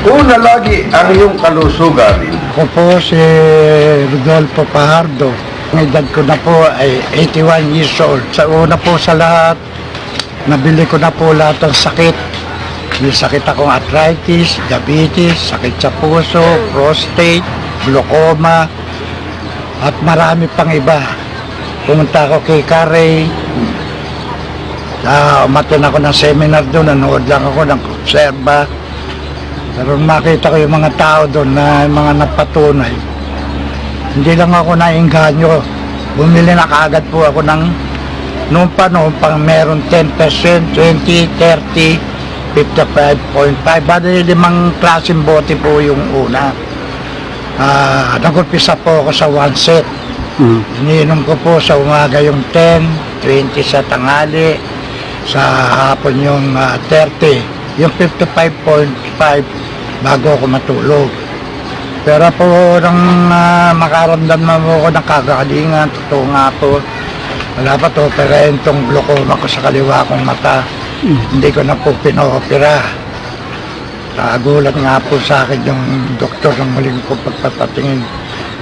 Una lagi ang iyong kalusugan. Ako po si Rodolfo Pajardo. Ang edad ko na po ay 81 years old. Sa una po sa lahat, nabili ko na po lahat ng sakit. May sakit akong arthritis, diabetes, sakit sa puso, prostate, glaucoma, at marami pang iba. Pumunta ako kay Carey. Umattend ako ng seminar doon, nanood lang ako ng obserba. Pero makita ko yung mga tao doon na mga napatunay. Hindi lang ako nainganyo. Bumili na kaagad po ako ng noon pang meron 10%, 20, 30, 55.5. Bali 5 klaseng bote po yung una. Nag-umpisa po ako sa 1 set. Iniinom ko po sa umaga yung 10, 20 sa tanghali, sa hapon yung 30. Yung 55.5 bago ako matulog. Pero po nang makaramdam na po ako ng kagalingan, totoo nga po, wala pa to, operahin tong glaucoma ko sa kaliwa kong mata. Hindi ko na po pino-opera. Gulat nga po sa akin yung doktor ng muling ko pagpapatingin.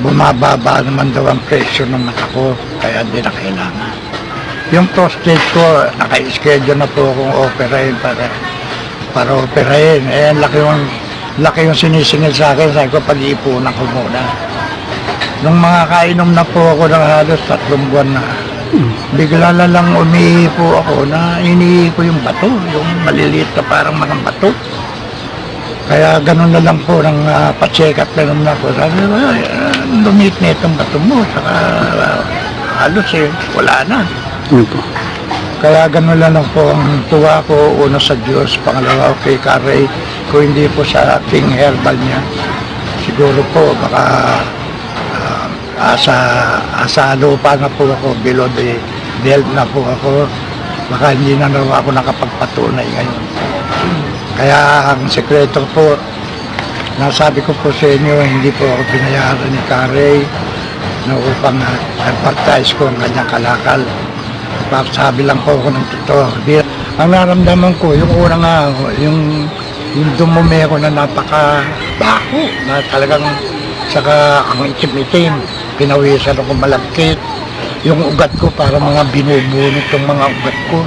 Bumababa naman daw ang presyo ng mata ko, kaya hindi na kailangan. Yung prostate ko, naka-schedule na po akong operahin para operahin. Laki yung sinisingil sa akin. Sabi ko, pag-iipunan ko muna. Nung mga kainom na po ako ng halos 3 buwan na, bigla na lang umihi po ako na inihi ko yung bato, yung maliliit na parang mga bato. Kaya ganun na lang po nang pa-check up na naman ako. Sabi ko, lumit na itong bato mo. Saka halos wala na. Kaya gano'n lang po ang tuwa ko, una sa Diyos, pangalawa kay Carey, kung hindi po sa King Herbal niya. Siguro po, baka asa lupa na po ako, below the belt na po ako, baka hindi na naman ako nakapagpatunay ngayon. Kaya ang sekreto po, nasabi ko po sa inyo, hindi po ako binayaran ni Carey na upang advertise ko ang kanyang kalakal. Sabi lang po ako ng totoo. Ang naramdaman ko, yung una nga, yung dumumi ako na napaka-bako, na talagang saka ang itim-itim, pinawisan ako malagkit. Yung ugat ko, parang mga binubunot yung mga ugat ko.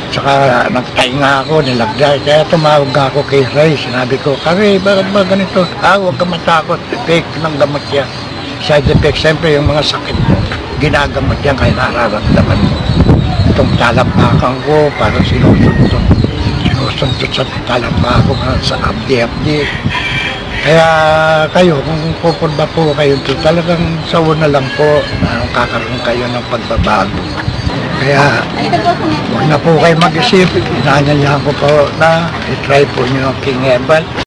Saka nagtainga ako, nilagday. Kaya tumawag ako kay Ray. Sinabi ko, Carey, bakit ba ganito? Huwag ka matakot. Effect ng gamot yan. Side effect, siyempre yung mga sakit mo, ginagamot yan kaya nararamdaman mo. Itong talampakan ko, parang sinusuntot sa talampakan ko sa abdi-abdi. Kaya kayo, kung pupulba po kayo ito, talagang sa una lang po na kakaroon kayo ng pagbabago. Kaya huwag na po kayo mag-isip, inanyayahan ko po na i-try po nyo ang King Herbal.